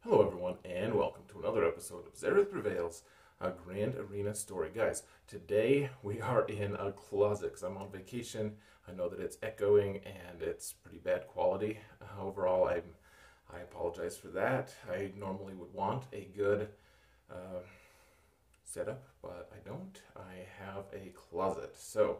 Hello everyone, and welcome to another episode of Zareth Prevails, a Grand Arena story. Guys, today we are in a closet because I'm on vacation. I know that it's echoing and it's pretty bad quality. Overall, I apologize for that. I normally would want a good setup, but I don't. I have a closet. So,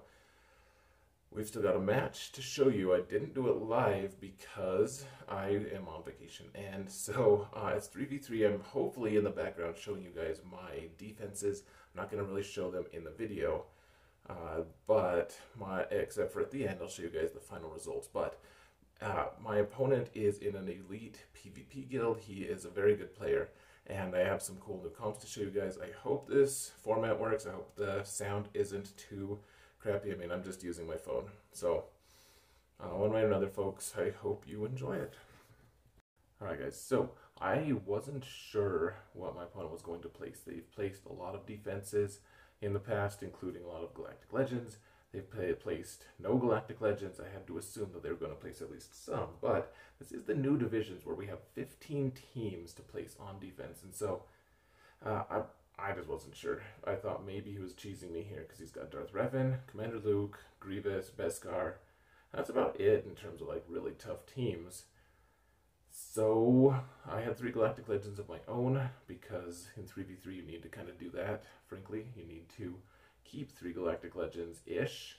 we've still got a match to show you. I didn't do it live because I am on vacation. And so it's 3v3. I'm hopefully in the background showing you guys my defenses. I'm not going to really show them in the video. Except for at the end, I'll show you guys the final results. But my opponent is in an elite PvP guild. He is a very good player. And I have some cool new comps to show you guys. I hope this format works. I hope the sound isn't too crappy. I mean, I'm just using my phone. So, one way or another, folks, I hope you enjoy it. Alright, guys, so I wasn't sure what my opponent was going to place. They've placed a lot of defenses in the past, including a lot of Galactic Legends. They've placed no Galactic Legends. I had to assume that they were going to place at least some, but this is the new divisions where we have 15 teams to place on defense, and so I just wasn't sure. I thought maybe he was cheesing me here because he's got Darth Revan, Commander Luke, Grievous, Beskar. That's about it in terms of like really tough teams. So I had 3 Galactic Legends of my own because in 3v3 you need to kind of do that. Frankly, you need to keep 3 Galactic Legends-ish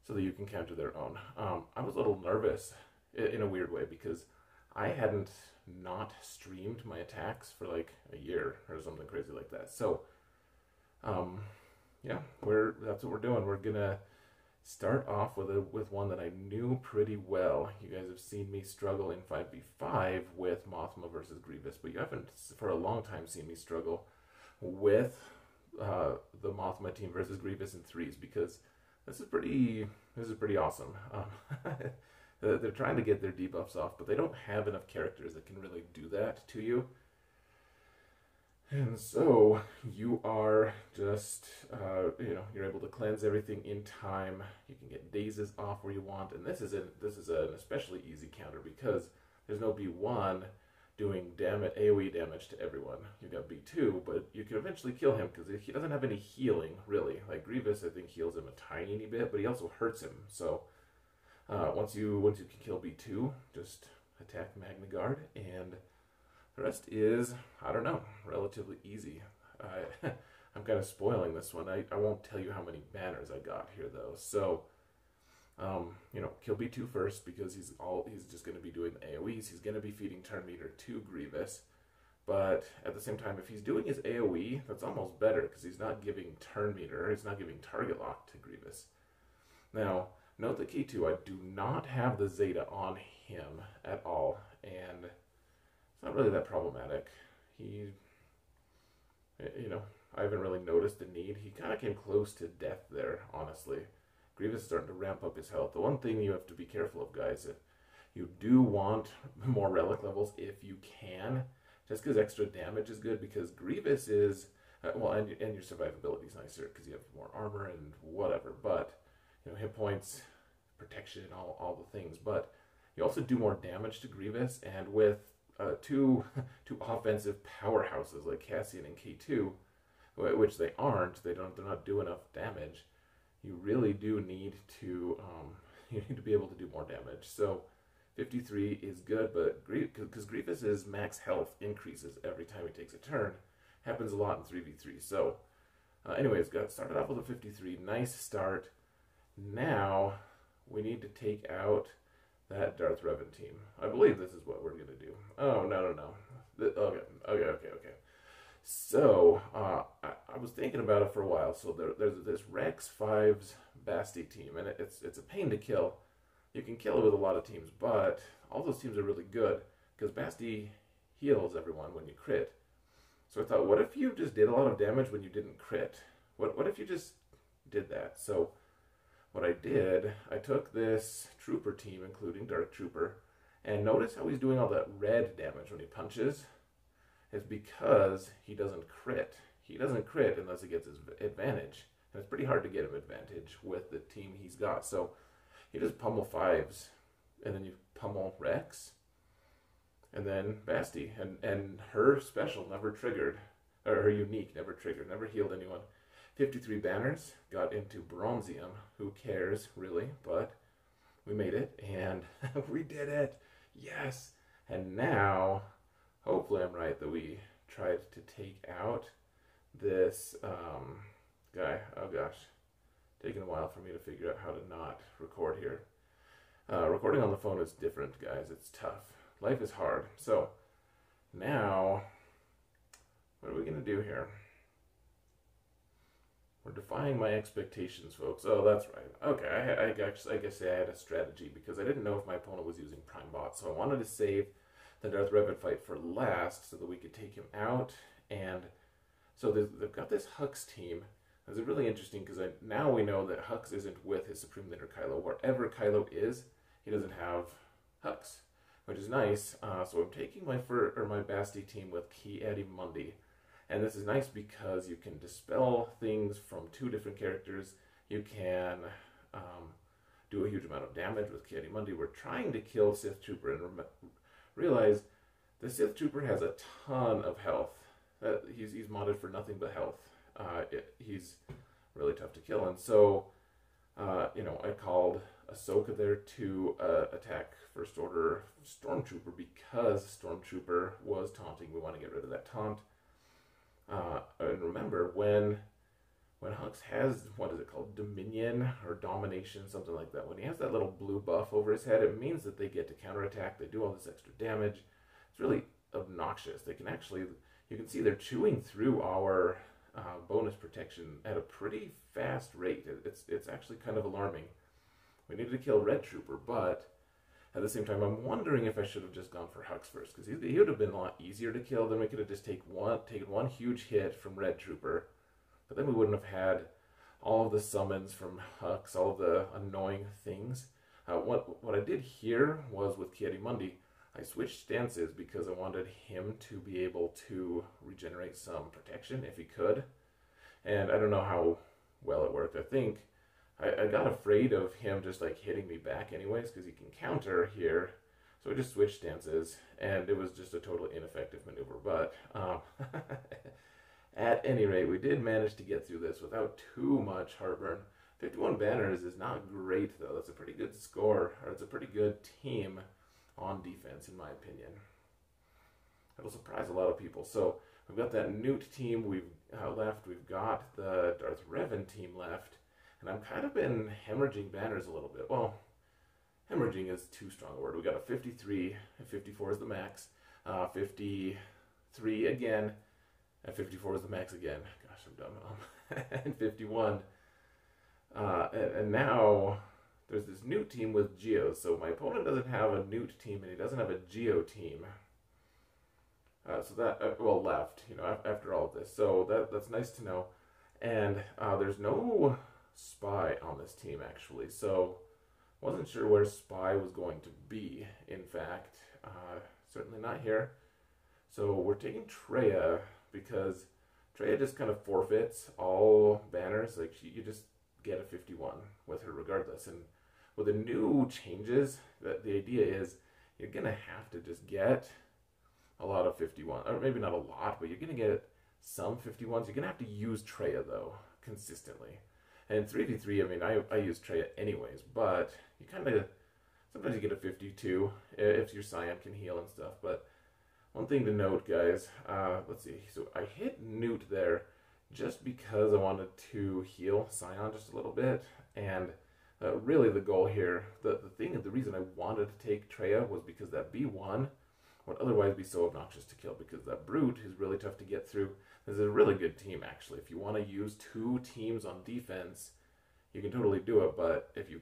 so that you can counter their own. I was a little nervous in a weird way because I hadn't not streamed my attacks for like a year or something crazy like that. So, yeah, that's what we're doing. We're gonna start off with one that I knew pretty well. You guys have seen me struggle in 5v5 with Mothma versus Grievous, but you haven't for a long time seen me struggle with the Mothma team versus Grievous in 3s because this is pretty awesome. They're trying to get their debuffs off, but they don't have enough characters that can really do that to you. And so you are just, you're able to cleanse everything in time. You can get dazes off where you want, and this is an especially easy counter because there's no B1 doing AoE damage to everyone. You've got B2, but you can eventually kill him because he doesn't have any healing really. Like Grievous, I think heals him a tiny bit, but he also hurts him. So. Once you can kill B2, just attack Magna Guard, and the rest is, I don't know, relatively easy. I'm kind of spoiling this one. I won't tell you how many banners I got here though. So, kill B2 first because he's just going to be doing the AoEs. He's going to be feeding turn meter to Grievous, but at the same time, if he's doing his AoE, that's almost better because he's not giving turn meter. He's not giving target lock to Grievous. Now. Note that K2, I do not have the Zeta on him at all, and it's not really that problematic. I haven't really noticed the need. He kind of came close to death there, honestly. Grievous is starting to ramp up his health. The one thing you have to be careful of, guys, if you do want more relic levels, if you can, just because extra damage is good, because Grievous is, and your survivability is nicer because you have more armor and whatever, but hit points, protection, all the things. But you also do more damage to Grievous, and with two offensive powerhouses like Cassian and K2, which they aren't, they're not doing enough damage. You really do need to be able to do more damage. So 53 is good, but because Grievous's max health increases every time he takes a turn, happens a lot in 3v3. So anyways, got started off with a 53, nice start. Now, we need to take out that Darth Revan team. I believe this is what we're going to do. Oh, no. Okay. So, I was thinking about it for a while. So, there's this Rex 5's Basti team, and it's a pain to kill. You can kill it with a lot of teams, but all those teams are really good because Basti heals everyone when you crit. So, I thought, what if you just did a lot of damage when you didn't crit? What if you just did that? So, what I did, I took this trooper team, including Dark Trooper, and notice how he's doing all that red damage when he punches? It's because he doesn't crit. He doesn't crit unless he gets his advantage. And it's pretty hard to get him advantage with the team he's got. So you just pummel 5s, and then you pummel Rex, and then Basti, and her special never triggered, or her unique never triggered, never healed anyone. 53 banners, got into Bronzium. Who cares, really? But we made it, and we did it. Yes. And now, hopefully I'm right that we tried to take out this guy. Oh gosh, taking a while for me to figure out how to not record here. Recording on the phone is different, guys. It's tough. Life is hard. So now, what are we gonna do here? We're defying my expectations, folks. Oh, that's right. Okay, I guess I had a strategy because I didn't know if my opponent was using Prime Bot, so I wanted to save the Darth Revan fight for last so that we could take him out. And so they've got this Hux team. It's really interesting because now we know that Hux isn't with his Supreme Leader Kylo. Wherever Kylo is, he doesn't have Hux, which is nice. So I'm taking my Basti team with Ki-Adi-Mundi. And this is nice because you can dispel things from two different characters. You can do a huge amount of damage with Ki-Adi-Mundi. We're trying to kill Sith Trooper and realize the Sith Trooper has a ton of health. He's modded for nothing but health. He's really tough to kill. And so, I called Ahsoka there to attack First Order Stormtrooper because Stormtrooper was taunting. We want to get rid of that taunt. And remember, when Hux has, what is it called, Dominion or Domination, something like that, when he has that little blue buff over his head, it means that they get to counterattack, they do all this extra damage. It's really obnoxious. They can actually, you can see they're chewing through our bonus protection at a pretty fast rate. It's actually kind of alarming. We needed to kill Red Trooper, but at the same time, I'm wondering if I should have just gone for Hux first, because he would have been a lot easier to kill. Then we could have just taken one huge hit from Red Trooper, but then we wouldn't have had all of the summons from Hux, all of the annoying things. What I did here was with Ki-Adi-Mundi, I switched stances because I wanted him to be able to regenerate some protection if he could. And I don't know how well it worked. I think I got afraid of him just like hitting me back anyways because he can counter here. So I just switched stances and it was just a totally ineffective maneuver. But at any rate, we did manage to get through this without too much heartburn. 51 banners is not great though. That's a pretty good score, or it's a pretty good team on defense in my opinion. It'll surprise a lot of people. So we've got that Newt team left. We've got the Darth Revan team left. And I've kind of been hemorrhaging banners a little bit. Well, hemorrhaging is too strong a word. We got a 53, and 54 is the max. 53 again, and 54 is the max again. Gosh, I'm dumb. And 51. And now there's this Newt team with Geos. So my opponent doesn't have a Newt team, and he doesn't have a Geo team. So that, left, after all of this. So that's nice to know. And there's no Spy on this team actually, so wasn't sure where Spy was going to be. In fact, certainly not here. So we're taking Traya because Traya just kind of forfeits all banners. Like you just get a 51 with her regardless. And with the new changes, the idea is you're gonna have to just get a lot of 51, or maybe not a lot, but you're gonna get some 51s. You're gonna have to use Traya though consistently. And 3v3, I mean, I use Traya anyways, but you kind of, sometimes you get a 52 if your Scion can heal and stuff. But one thing to note, guys, let's see. So I hit Newt there just because I wanted to heal Scion just a little bit. And really the goal here, the reason I wanted to take Traya was because that B1 would otherwise be so obnoxious to kill, because that Brute is really tough to get through. This is a really good team, actually. If you want to use two teams on defense, you can totally do it, but if you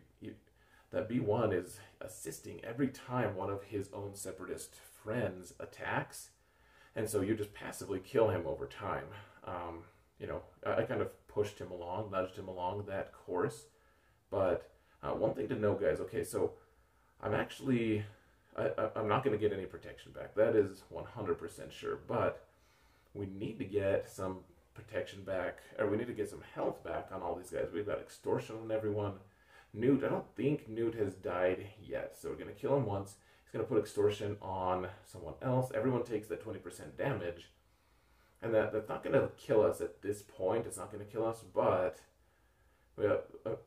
that B1 is assisting every time one of his own separatist friends attacks, and so you just passively kill him over time. I kind of pushed him along, nudged him along that course, but one thing to know, guys, okay, so I'm actually, I'm not going to get any protection back. That is 100% sure, but we need to get some protection back, or we need to get some health back on all these guys. We've got extortion on everyone. Newt, I don't think Newt has died yet, so we're going to kill him once. He's He's going to put extortion on someone else. Everyone takes that 20% damage. And that's not going to kill us at this point. It's not going to kill us, but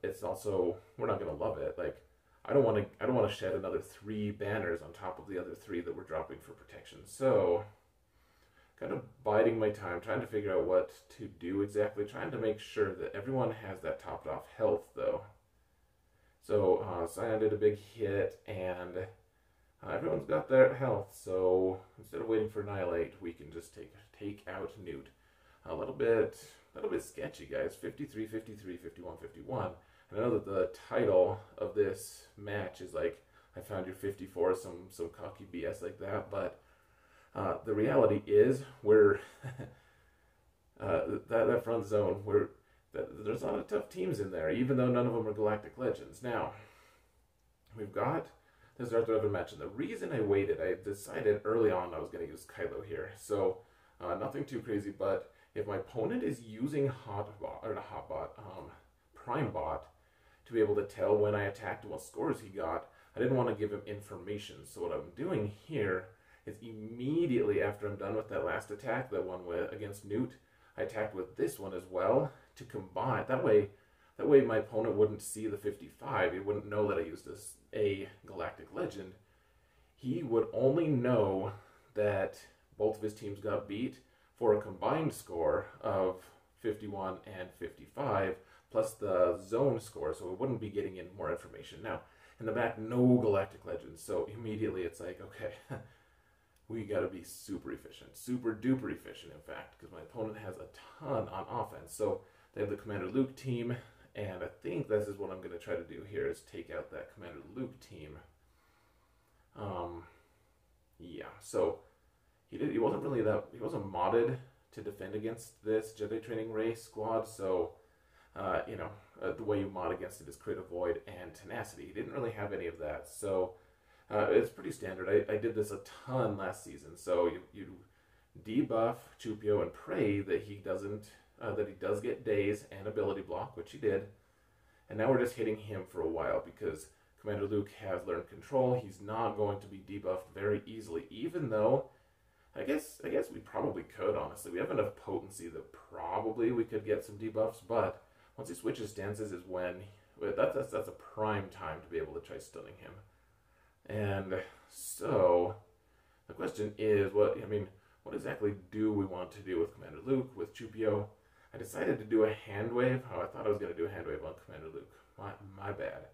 it's also, we're not going to love it. Like, I don't want to shed another 3 banners on top of the other 3 that we're dropping for protection. So, kind of biding my time, trying to figure out what to do exactly, trying to make sure that everyone has that topped off health, though. So, Cyan did a big hit, and everyone's got their health, so instead of waiting for Annihilate, we can just take out Newt. A little bit sketchy, guys. 53, 53, 51, 51. And I know that the title of this match is like, I found your 54, some cocky BS like that, but the reality is we're that front zone, there's a lot of tough teams in there, even though none of them are Galactic Legends. Now, we've got this Arthur Evan match, and the reason I waited, I decided early on I was going to use Kylo here, so nothing too crazy, but if my opponent is using Prime Bot to be able to tell when I attacked and what scores he got, I didn't want to give him information, so what I'm doing here is immediately after I'm done with that last attack, that one against Newt, I attacked with this one as well to combine. That way my opponent wouldn't see the 55. He wouldn't know that I used a Galactic Legend. He would only know that both of his teams got beat for a combined score of 51 and 55, plus the zone score, so we wouldn't be getting in more information. Now, in the back, no Galactic Legends, so immediately it's like, okay, we gotta be super efficient, super duper efficient, in fact, because my opponent has a ton on offense. So they have the Commander Luke team, and I think this is what I'm gonna try to do here, is take out that Commander Luke team. Yeah, so he wasn't modded to defend against this Jedi Training Race squad, so the way you mod against it is Crit Avoid and Tenacity. He didn't really have any of that, so it's pretty standard. I did this a ton last season, so you debuff Chupio and pray that he does get daze and ability block, which he did, and now we're just hitting him for a while because Commander Luke has learned control. He's not going to be debuffed very easily, even though I guess we probably could, honestly. We have enough potency that probably we could get some debuffs, but once he switches stances is when that's a prime time to be able to try stunning him. And so the question is, what exactly do we want to do with Commander Luke, with Chupio? I decided to do a hand wave. Oh, I thought I was going to do a hand wave on Commander Luke. My bad.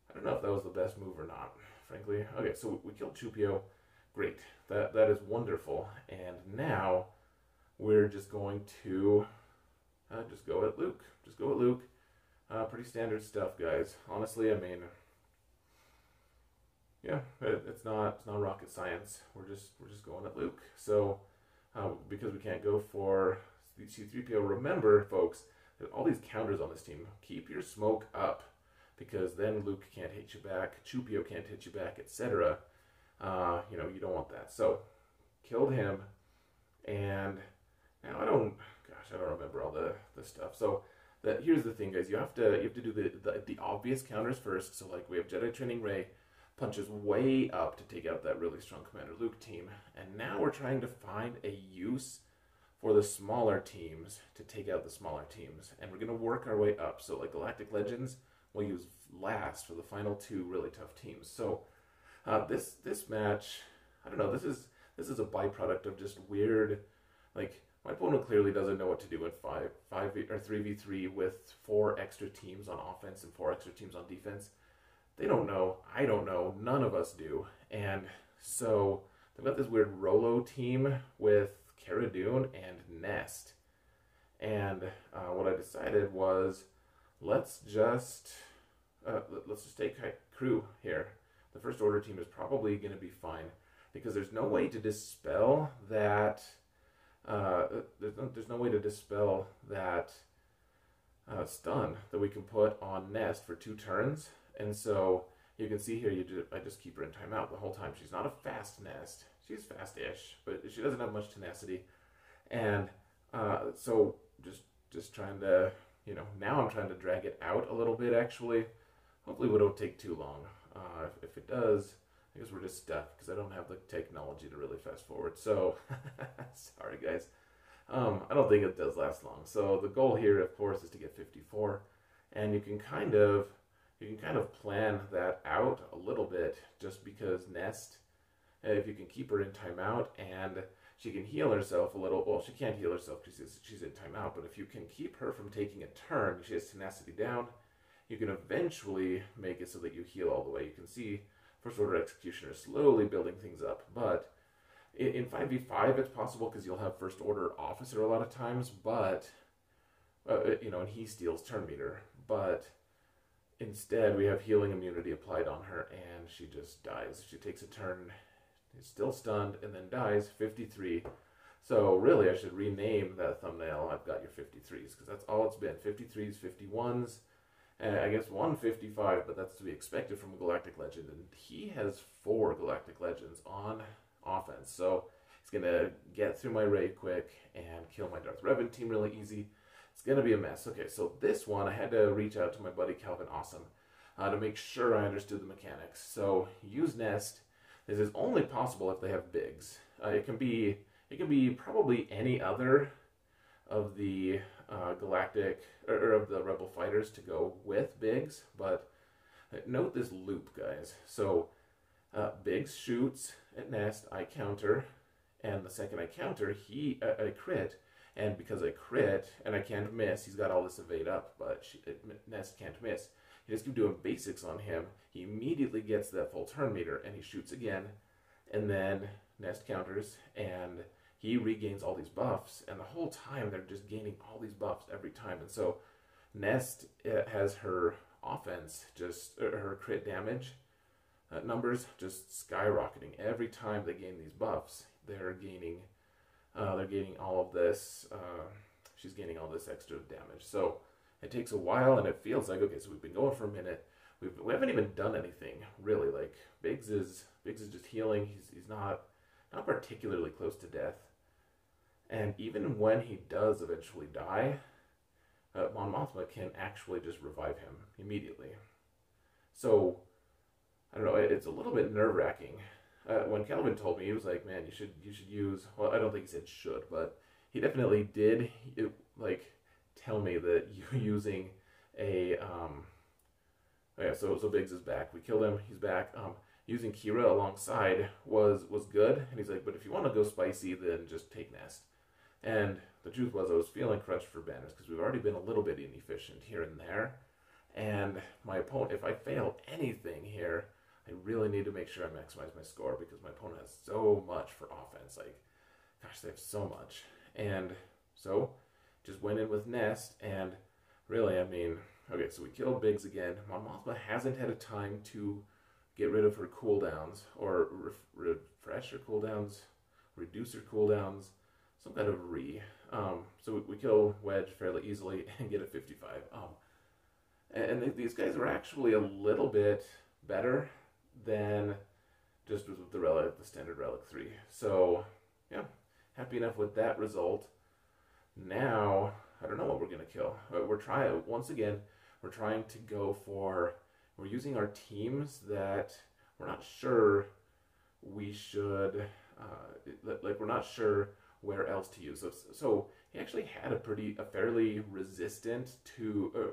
I don't know if that was the best move or not, frankly. Okay, so we killed Chupio. Great. That is wonderful. And now we're just going to just go at Luke. Just go at Luke. Pretty standard stuff, guys. Honestly, I mean, yeah, it's not rocket science. We're just going at Luke. So because we can't go for C-3PO, remember, folks, that all these counters on this team. Keep your smoke up, because then Luke can't hit you back, Chupio can't hit you back, etc. You don't want that. So killed him, and now I don't remember all the stuff. So here's the thing, guys. You have to do the obvious counters first. So like we have Jedi Training Ray punches way up to take out that really strong Commander Luke team, and now we're trying to find a use for the smaller teams to take out the smaller teams, and we're gonna work our way up. So like Galactic Legends, we'll use last for the final 2 really tough teams. So this match, I don't know. This is a byproduct of just weird, like, my opponent clearly doesn't know what to do in 3v3 with 4 extra teams on offense and 4 extra teams on defense. They don't know. I don't know. None of us do. And so they've got this weird Rolo team with Cara Dune and Nest. And what I decided was, let's just take crew here. The First Order team is probably going to be fine, because there's no way to dispel that. There's no way to dispel that stun that we can put on Nest for 2 turns, and so you can see here. I just keep her in timeout the whole time. She's not a fast Nest. She's fast-ish, but she doesn't have much tenacity, and so just trying to, now I'm trying to drag it out a little bit. Actually, hopefully, it don't take too long. If it does, I guess we're just stuck because I don't have the technology to really fast forward. So, sorry guys. I don't think it does last long. So the goal here, of course, is to get 54, and you can kind of plan that out a little bit, just because Nest, if you can keep her in timeout and she can heal herself a little. Well, she can't heal herself because she's in timeout, but if you can keep her from taking a turn, she has tenacity down, you can eventually make it so that you heal all the way. You can see First Order Executioner slowly building things up, but in 5v5 it's possible because you'll have First Order Officer a lot of times, but, and he steals turn meter, but instead we have healing immunity applied on her and she just dies. She takes a turn, is still stunned, and then dies. 53. So really I should rename that thumbnail I've got your 53s, because that's all it's been. 53s, 51s, and I guess 155, but that's to be expected from a Galactic Legend, and he has 4 Galactic Legends on offense, so he's gonna get through my raid quick and kill my Darth Revan team really easy. It's gonna be a mess. Okay, so this one I had to reach out to my buddy Calvin Awesome to make sure I understood the mechanics. So use Nest. This is only possible if they have bigs. It can be probably any other of the galactic or of the Rebel fighters to go with bigs, but note this loop, guys. So Biggs shoots at Nest, I counter, and the second I counter, I crit, and because I crit and I can't miss, he's got all this evade up, but Nest can't miss. You just keep doing basics on him. He immediately gets that full turn meter, and he shoots again, and then Nest counters, and he regains all these buffs, and the whole time they're just gaining all these buffs every time, and so Nest has her offense, just her crit damage numbers just skyrocketing every time they gain these buffs. They're gaining all of this. She's gaining all this extra damage. So it takes a while, and it feels like, okay, so we've been going for a minute. We haven't even done anything really. Like Biggs is just healing. He's not particularly close to death, and even when he does eventually die, Mon Mothma can actually just revive him immediately. So I don't know, it's a little bit nerve-wracking. When Calvin told me, he was like, man, you should use, well, I don't think he said should, but he definitely did, tell me that you using a, so Biggs is back. We killed him, he's back. Using Kira alongside was good, and he's like, but if you want to go spicy, then just take Nest. And the truth was, I was feeling crushed for banners, because we've already been a little bit inefficient here and there, and my opponent, if I fail anything here, I really need to make sure I maximize my score, because my opponent has so much for offense. Like, gosh, they have so much. And so, just went in with Nest, and really, I mean, okay, so we killed Biggs again. Mon Mothma hasn't had a time to get rid of her cooldowns, or refresh her cooldowns, reduce her cooldowns, some kind of so we kill Wedge fairly easily and get a 55. And these guys are actually a little bit better than just with the relic, the standard relic 3. So yeah, happy enough with that result. Now I don't know what we're gonna kill. We're trying to go for. We're using our teams that we're not sure we should. We're not sure where else to use. So he actually had a fairly resistant to.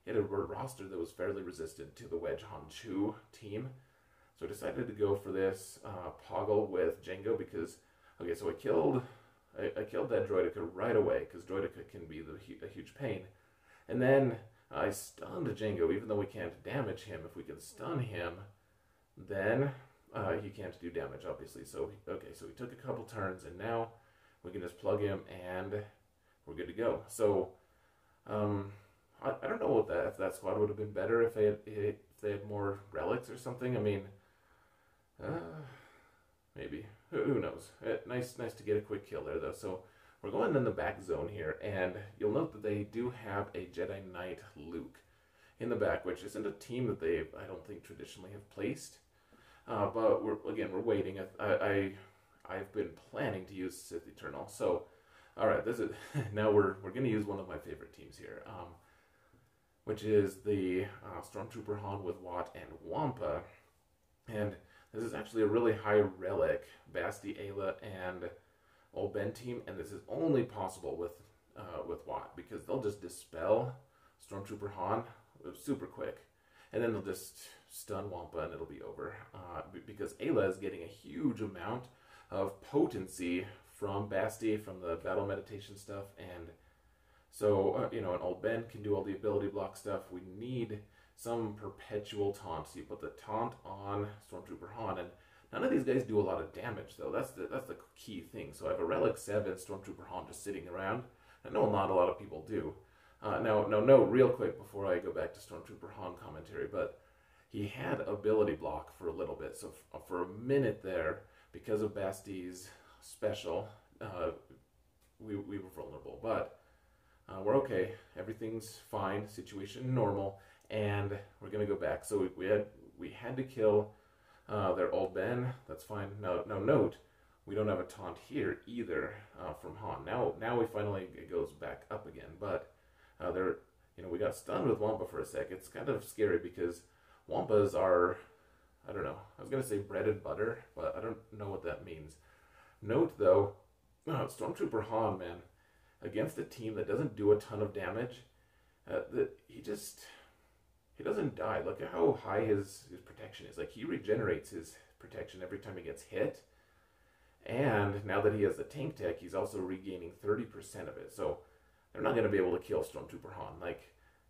He had a roster that was fairly resistant to the Wedge Hanchu team. So I decided to go for this Poggle with Django because, okay, so I killed that Droideka right away because Droideka can be a huge pain. And then I stunned Django, even though we can't damage him. If we can stun him, then he can't do damage, obviously. So, okay, so we took a couple turns, and now we can just plug him, and we're good to go. So, I don't know if that squad would have been better if they had more relics or something. I mean, maybe. Who knows? Nice to get a quick kill there, though. So we're going in the back zone here, and you'll note that they do have a Jedi Knight Luke in the back, which isn't a team that I don't think traditionally have placed. But we're waiting. I've been planning to use Sith Eternal. So, all right, now we're going to use one of my favorite teams here. Which is the Stormtrooper Han with Watt and Wampa. And This is actually a really high relic Basti, Ayla, and Old Ben team, and this is only possible with Watt, because they'll just dispel Stormtrooper Han super quick, and then they'll just stun Wampa and it'll be over. Because Ayla is getting a huge amount of potency from Basti, from the battle meditation stuff, and so an Old Ben can do all the ability block stuff. We need some perpetual taunt. So you put the taunt on Stormtrooper Han, and none of these guys do a lot of damage though. That's the key thing. So I have a Relic 7 Stormtrooper Han just sitting around. I know not a lot of people do. Now, note real quick before I go back to Stormtrooper Han commentary, but he had ability block for a little bit. So for a minute there, because of Basti's special, we were vulnerable. But we're okay. Everything's fine. Situation normal, and we're gonna go back. So we had to kill their Old Ben. That's fine. Now note, we don't have a taunt here either from Han. Now we finally, it goes back up again. But we got stunned with Wampa for a sec. It's kind of scary because Wampas are, I don't know, I was gonna say bread and butter, but I don't know what that means. Note though, Stormtrooper Han, man, against a team that doesn't do a ton of damage, he doesn't die. Look at how high his protection is. Like, he regenerates his protection every time he gets hit. And now that he has the tank tech, he's also regaining 30% of it. So they're not going to be able to kill Stormtrooper Han. Like,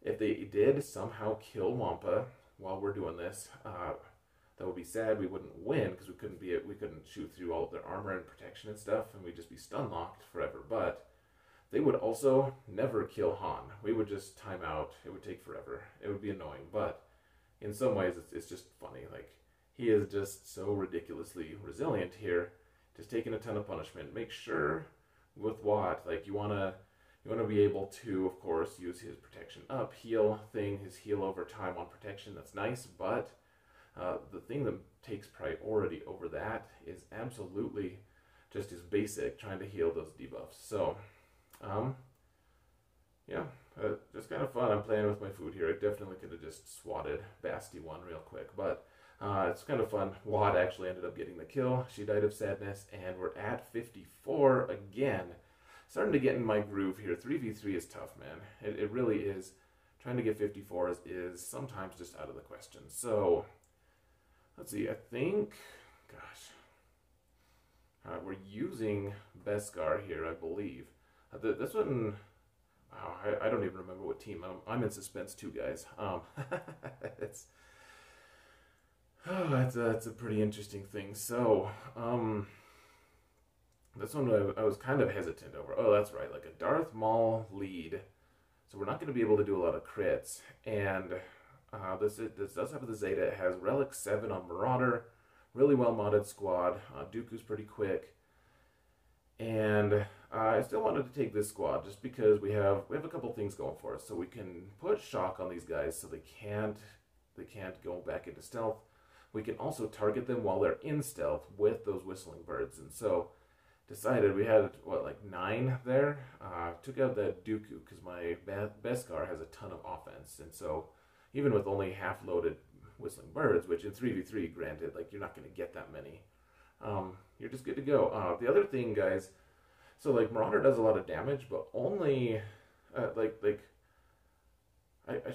if they did somehow kill Wampa while we're doing this, that would be sad. We wouldn't win because we couldn't shoot through all of their armor and protection and stuff, and we'd just be stun locked forever. But they would also never kill Han. We would just time out. It would take forever. It would be annoying, but in some ways it's just funny. Like, he is just so ridiculously resilient here, just taking a ton of punishment. Make sure with Watt, like, you wanna be able to, of course, use his protection up, his heal over time on protection. That's nice, but the thing that takes priority over that is absolutely just his basic, trying to heal those debuffs. So just kind of fun. I'm playing with my food here. I definitely could have just swatted Basti one real quick, but it's kind of fun. Watt actually ended up getting the kill. She died of sadness, and we're at 54 again. Starting to get in my groove here. 3v3 is tough, man. It really is. Trying to get 54 is sometimes just out of the question. So, let's see. I think, gosh, we're using Beskar here, I believe. This one, wow, I don't even remember what team. I'm in suspense too, guys. It's a pretty interesting thing. So, this one I was kind of hesitant over. Oh, that's right, like a Darth Maul lead. So we're not going to be able to do a lot of crits. And this does have the Zeta. It has Relic 7 on Marauder. Really well modded squad. Dooku's pretty quick. And I still wanted to take this squad just because we have a couple things going for us. So we can put shock on these guys so they can't go back into stealth. We can also target them while they're in stealth with those whistling birds. And so decided we had, like 9 there. Took out that Dooku because my Beskar has a ton of offense. And so even with only half-loaded whistling birds, which in 3v3, granted, like, you're not going to get that many, you're just good to go. The other thing, guys, so like Marauder does a lot of damage, but only, I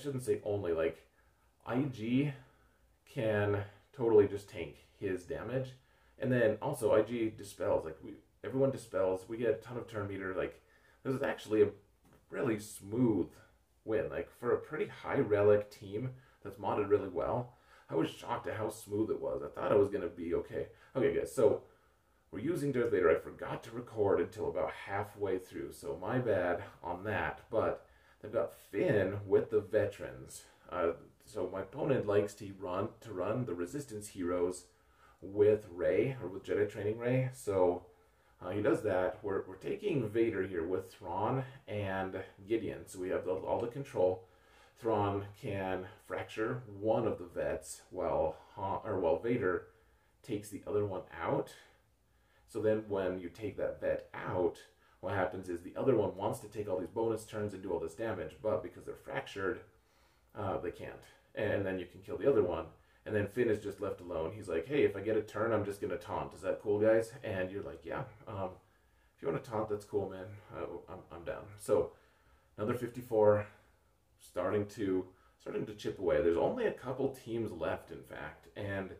shouldn't say only, like, IG can totally just tank his damage. And then also IG dispels, like, everyone dispels, we get a ton of turn meter. Like, this is actually a really smooth win. Like, for a pretty high relic team that's modded really well, I was shocked at how smooth it was. I thought it was going to be okay. Okay, guys, so we're using Darth Vader. I forgot to record until about halfway through, so my bad on that. But they've got Finn with the veterans. So my opponent likes to run the Resistance heroes with Rey, or with Jedi Training Rey. So he does that. We're taking Vader here with Thrawn and Gideon. So we have all the control. Thrawn can fracture one of the vets while Vader takes the other one out. So then when you take that vet out, what happens is the other one wants to take all these bonus turns and do all this damage, but because they're fractured, they can't. And then you can kill the other one, And then Finn is just left alone. He's like, hey, if I get a turn, I'm just going to taunt. Is that cool, guys? And you're like, yeah, if you want to taunt, that's cool, man. I'm down. So another 54 starting to chip away. There's only a couple teams left, in fact. And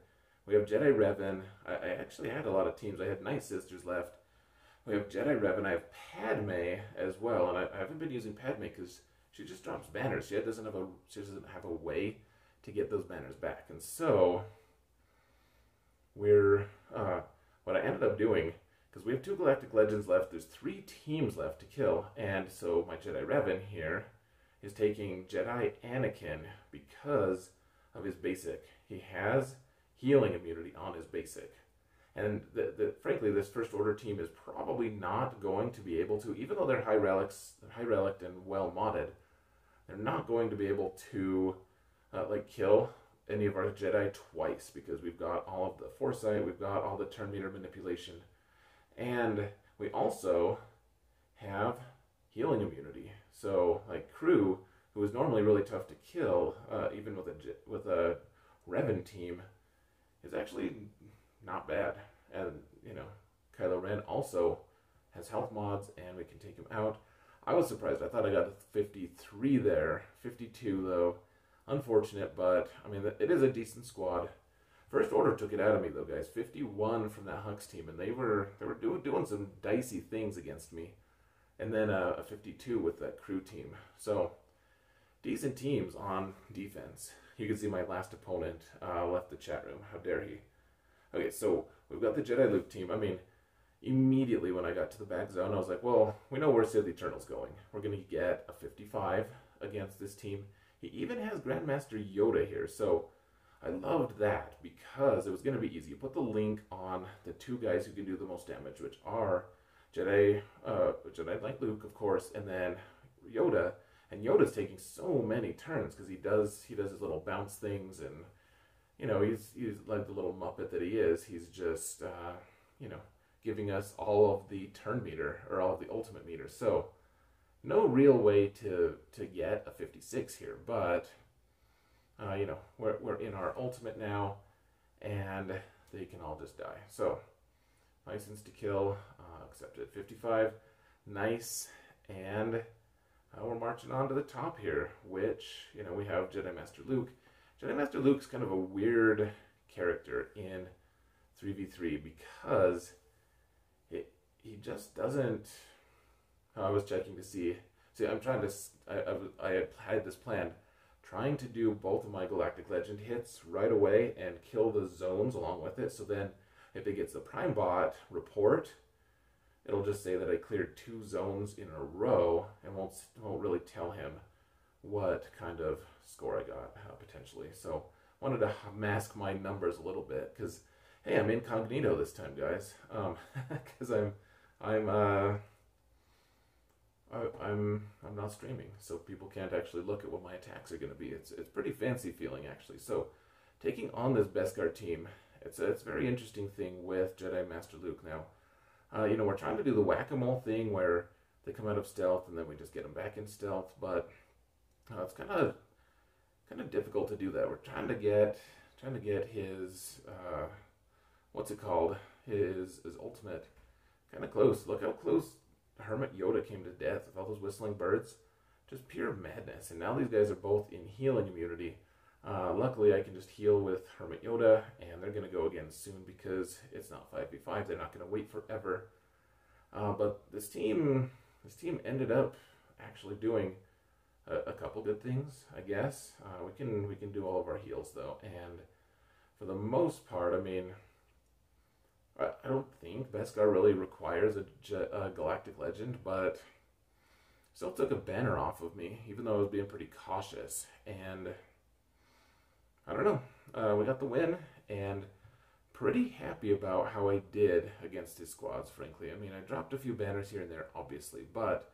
we have Jedi Revan. I actually had a lot of teams. I had Night Sisters left. We have Jedi Revan. I have Padme as well. And I haven't been using Padme because she just drops banners. She doesn't have a way to get those banners back. And so what I ended up doing, because we have 2 Galactic Legends left, there's 3 teams left to kill, and so my Jedi Revan here is taking Jedi Anakin because of his basic. He has healing immunity on his basic. And frankly, this First Order team is probably not going to be able to, even though they're high relic and well modded, they're not going to be able to kill any of our Jedi twice, because we've got all of the foresight, we've got all the turn meter manipulation, and we also have healing immunity. So like Crew, who is normally really tough to kill, even with a Revan team, is actually not bad. And Kylo Ren also has health mods, and we can take him out. I was surprised. I thought I got 53 there. 52 though. Unfortunate, but I mean, it is a decent squad. First Order took it out of me though, guys. 51 from that Hux team, and they were doing some dicey things against me. And then a 52 with that Crew team. So decent teams on defense. You can see my last opponent left the chat room. How dare he? Okay, so we've got the Jedi Luke team. I mean, immediately when I got to the back zone, I was like, well, we know where Sith Eternal's going. We're going to get a 55 against this team. He even has Grandmaster Yoda here, so I loved that because it was going to be easy. You put the link on the 2 guys who can do the most damage, which are Jedi like Luke, of course, and then Yoda. And Yoda's taking so many turns because he does his little bounce things, and he's like the little Muppet that he is. He's just giving us all of the turn meter, or all of the ultimate meter. So no real way to get a 56 here, but we're in our ultimate now, and they can all just die. So license to kill, accepted. 55, nice, and we're marching on to the top here, which we have Jedi Master Luke. Jedi Master Luke's kind of a weird character in 3v3 because he just doesn't. I was checking to see. I'm trying to. I had this plan, trying to do both of my Galactic Legend hits right away and kill the zones along with it. So then, if it gets the Prime Bot report, it'll just say that I cleared 2 zones in a row, and won't really tell him what kind of score I got potentially. So wanted to mask my numbers a little bit because hey, I'm incognito this time, guys. Because I'm not streaming, so people can't actually look at what my attacks are going to be. It's pretty fancy feeling, actually. So taking on this Beskar team, it's a very interesting thing with Jedi Master Luke now. We're trying to do the whack-a-mole thing where they come out of stealth and then we just get them back in stealth, but it's kind of difficult to do that. We're trying to get his what's it called? His ultimate kind of close. Look how close Hermit Yoda came to death with all those whistling birds. Just pure madness. And now these guys are both in healing immunity. Luckily, I can just heal with Hermit Yoda, and they're going to go again soon because it's not 5v5. They're not going to wait forever. But this team ended up actually doing a couple good things, I guess. We can do all of our heals though, and for the most part, I mean, I don't think Beskar really requires a Galactic Legend, but still took a banner off of me, even though I was being pretty cautious. And I don't know, we got the win, and pretty happy about how I did against his squads, frankly. I mean, I dropped a few banners here and there, obviously, but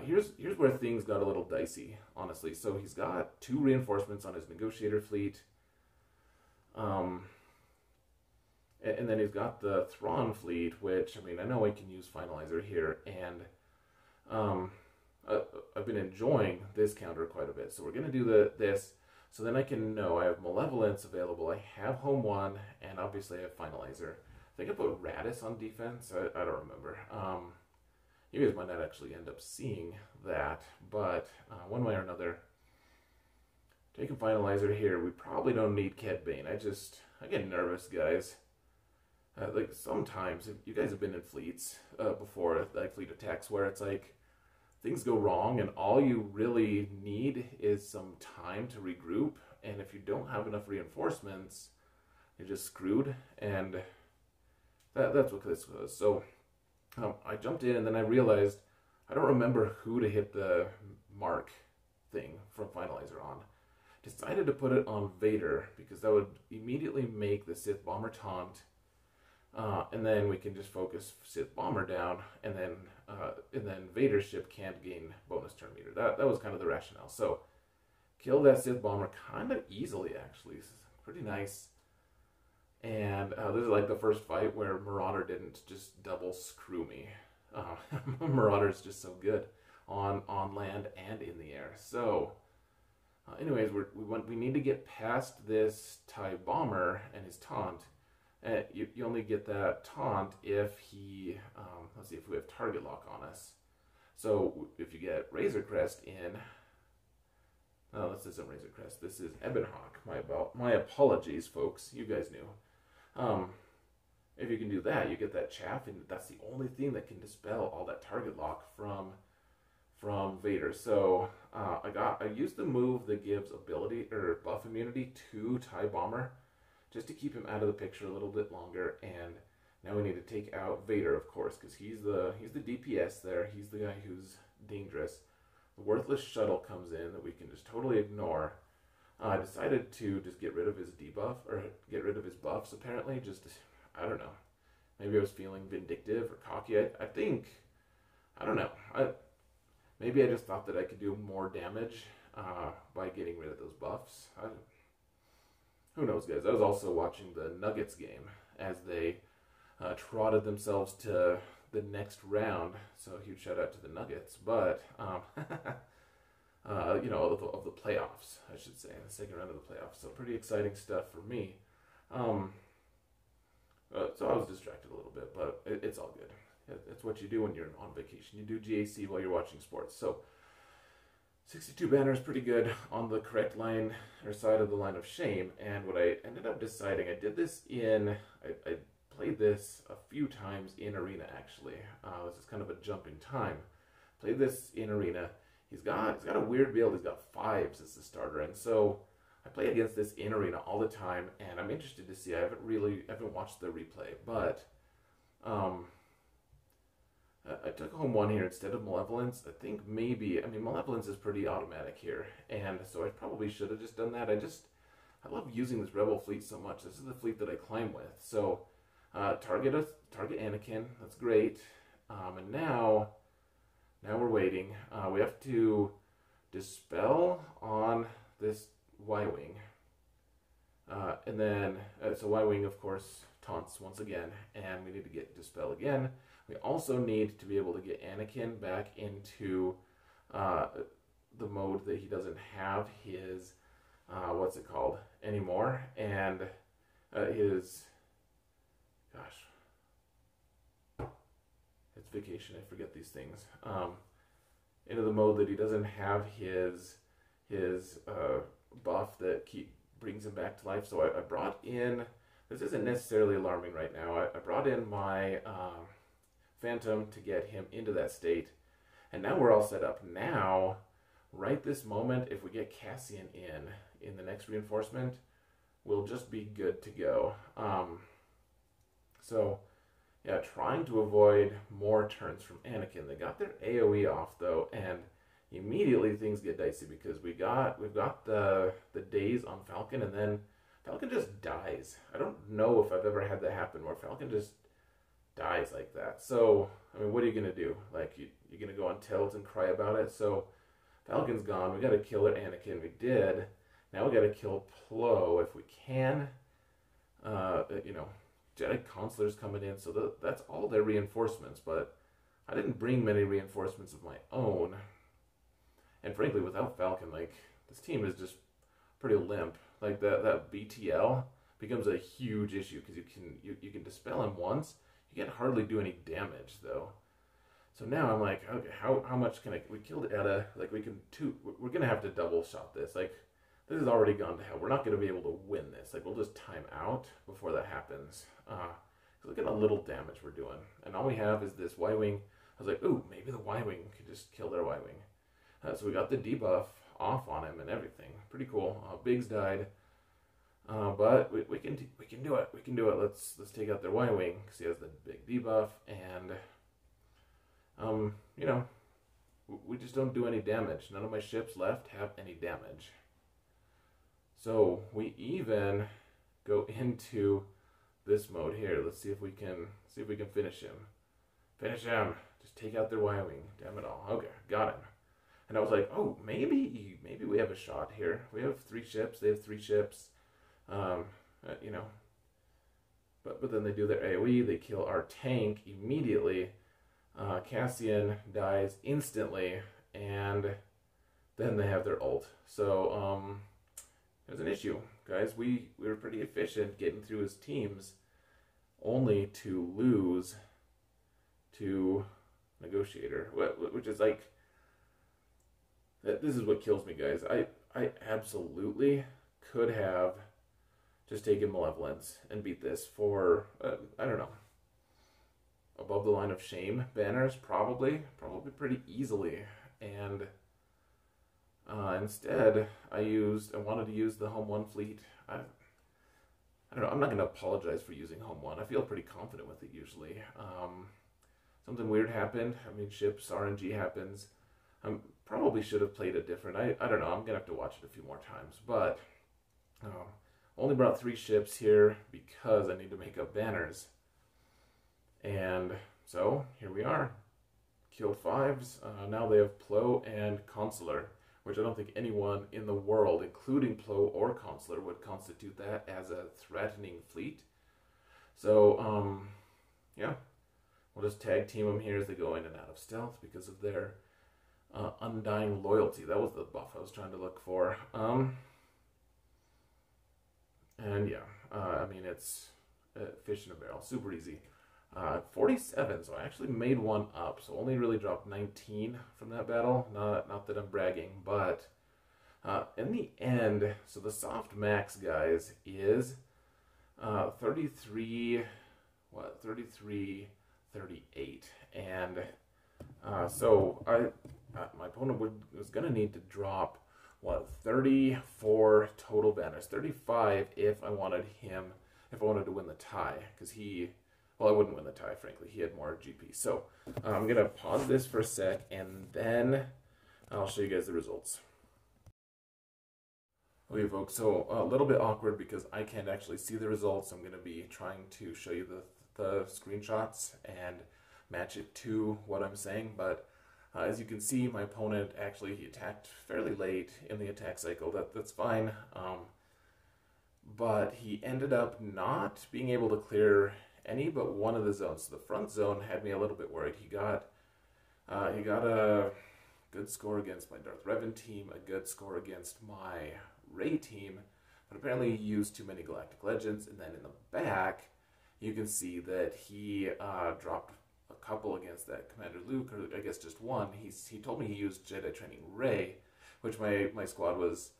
here's where things got a little dicey, honestly. So he's got 2 reinforcements on his negotiator fleet. And then he's got the Thrawn fleet, which, I mean, I know I can use Finalizer here, and I've been enjoying this counter quite a bit. So we're going to do this. So then I can know I have Malevolence available, I have Home 1, and obviously I have Finalizer. I think I put Radis on defense, I don't remember. You guys might not actually end up seeing that, but one way or another, taking Finalizer here, we probably don't need Cad Bane. I get nervous, guys. Like, sometimes, you guys have been in fleets before, like fleet attacks, where it's like, things go wrong, and all you really need is some time to regroup, and if you don't have enough reinforcements, you're just screwed, and that's what this was. So, I jumped in, and then I realized I don't remember who to hit the mark thing from Finalizer on. Decided to put it on Vader, because that would immediately make the Sith Bomber taunt, and then we can just focus Sith Bomber down, and then Vader's ship can't gain bonus turn meter. That was kind of the rationale. So, kill that Sith Bomber kind of easily, actually. It's pretty nice. And this is like the first fight where Marauder didn't just double screw me. Marauder is just so good on land and in the air. So, anyways, we need to get past this TIE Bomber and his taunt. You only get that taunt if he, let's see if we have target lock on us. So if you get Razor Crest in, no, this isn't Razor Crest, this is Ebonhawk. My apologies, folks, you guys knew. If you can do that, you get that chaff, and that's the only thing that can dispel all that target lock from Vader. So I used the move that gives ability or buff immunity to TIE Bomber, just to keep him out of the picture a little bit longer. And now we need to take out Vader, of course, because he's the DPS there. He's the guy who's dangerous. The worthless shuttle comes in that we can just totally ignore. I decided to just get rid of his debuff, or get rid of his buffs, apparently. Just, I don't know. Maybe I was feeling vindictive or cocky. I think, I don't know. Maybe I just thought that I could do more damage by getting rid of those buffs. Who knows, guys? I was also watching the Nuggets game as they trotted themselves to the next round. So huge shout out to the Nuggets. But, you know, of the playoffs, I should say, the second round of the playoffs. So pretty exciting stuff for me. So I was distracted a little bit, but it's all good. It's what you do when you're on vacation. You do GAC while you're watching sports. So 62 banner is pretty good on the correct line or side of the line of shame. And what I ended up deciding, I did this in, I played this a few times in Arena, actually. This is kind of a jump in time. Played this in Arena. He's got a weird build. He's got 5s as the starter, and so I play against this in Arena all the time, and I'm interested to see. I haven't watched the replay, but I took home 1 here instead of Malevolence. I think maybe, I mean, Malevolence is pretty automatic here, and so I probably should have just done that. I love using this Rebel fleet so much. This is the fleet that I climb with. So target Anakin. That's great. And now we're waiting. We have to dispel on this Y-Wing. And then, so Y-Wing, of course, taunts once again, and we need to get dispel again. We also need to be able to get Anakin back into the mode that he doesn't have his, what's it called, anymore, and his, gosh, it's vacation, I forget these things, into the mode that he doesn't have his buff that brings him back to life. So I brought in, this isn't necessarily alarming right now, I brought in my Phantom to get him into that state, and now we're all set up. Now, right this moment, if we get Cassian in the next reinforcement, we'll just be good to go. So yeah, trying to avoid more turns from Anakin. They got their AoE off though, and immediately things get dicey because we've got the daze on Falcon, and then Falcon just dies. I don't know if I've ever had that happen where Falcon just dies like that. So, I mean, what are you going to do? Like, you're going to go on tilt and cry about it? So, Falcon's gone. We got to kill it, Anakin. We did. Now we got to kill Plo if we can. You know, Jedi Consular's coming in, so that's all their reinforcements, but I didn't bring many reinforcements of my own. And frankly, without Falcon, like, this team is just pretty limp. Like that BTL becomes a huge issue because you can dispel him once. You can't hardly do any damage though. So now I'm like, okay, how much can we killed Etta, like we're gonna have to double shot this. Like this has already gone to hell. We're not gonna be able to win this. Like we'll just time out before that happens. Look at the little damage we're doing. And all we have is this Y-Wing. I was like, ooh, maybe the Y-Wing could just kill their Y-Wing. So we got the debuff off on him and everything. Pretty cool. Biggs died. But we can do it. We can do it. Let's take out their Y-Wing because he has the big debuff, and you know, we just don't do any damage. None of my ships left have any damage. So we even go into this mode here. Let's see if we can finish him. Finish him. Just take out their Y-Wing. Damn it all. Okay, got him. And I was like, oh, maybe we have a shot here. We have 3 ships. They have 3 ships. You know, but then they do their AoE. They kill our tank immediately. Cassian dies instantly, and then they have their ult. So there's an issue, guys. We were pretty efficient getting through his teams, only to lose to Negotiator, which is like, this is what kills me, guys. I absolutely could have just taken Malevolence and beat this for, I don't know, above the line of shame banners, probably pretty easily. And instead, I wanted to use the Home 1 fleet. I don't know, I'm not going to apologize for using Home 1. I feel pretty confident with it usually. Something weird happened. I mean, ships, RNG happens. I probably should have played it different. I don't know, I'm going to have to watch it a few more times. But only brought 3 ships here because I need to make up banners. And so, here we are. Killed 5s. Now they have Plo and Consular, which I don't think anyone in the world, including Plo or Consular, would constitute that as a threatening fleet. So, yeah. We'll just tag team them here as they go in and out of stealth because of their undying loyalty. That was the buff I was trying to look for. And yeah, I mean, it's fish in a barrel. Super easy. 47, so I actually made one up. So only really dropped 19 from that battle. Not that I'm bragging, but in the end, so the soft max, guys, is 33, 38. And so my opponent was going to need to drop, 34 total banners. 35 if I wanted to win the tie, because well, I wouldn't win the tie, frankly. He had more GP. So I'm going to pause this for a sec, and then I'll show you guys the results. Okay, folks, so a little bit awkward because I can't actually see the results. I'm going to be trying to show you the screenshots and match it to what I'm saying, but as you can see, my opponent he attacked fairly late in the attack cycle. That's fine, but he ended up not being able to clear any but one of the zones. So the front zone had me a little bit worried. He got a good score against my Darth Revan team, a good score against my Rey team, but apparently he used too many Galactic Legends. And then in the back, you can see that he dropped a couple against that Commander Luke, or I guess just one. He told me he used Jedi Training Rey, which my squad was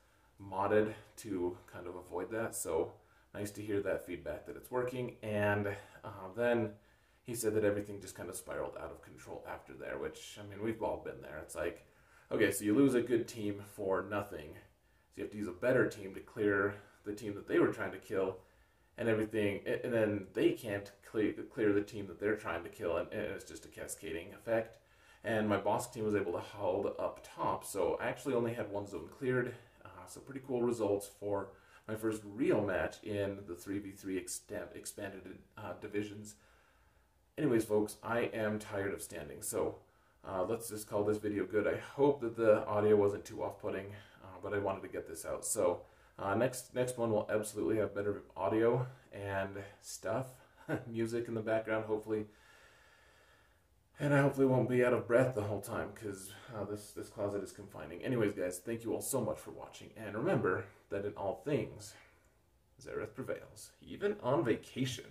modded to kind of avoid that. So nice to hear that feedback that it's working. And then he said that everything just kind of spiraled out of control after there, which, I mean, we've all been there. It's like, okay, so you lose a good team for nothing. So you have to use a better team to clear the team that they were trying to kill and everything. And then they can't clear the team that they're trying to kill. And it's just a cascading effect. And my boss team was able to hold up top. So I actually only had one zone cleared. So pretty cool results for my first real match in the 3v3 expanded divisions. Anyways, folks, I am tired of standing, so let's just call this video good. I hope that the audio wasn't too off-putting, but I wanted to get this out. So next one will absolutely have better audio and stuff, music in the background, hopefully. And I hopefully won't be out of breath the whole time, because this closet is confining. Anyways, guys, thank you all so much for watching. And remember that in all things, Zareth prevails, even on vacation.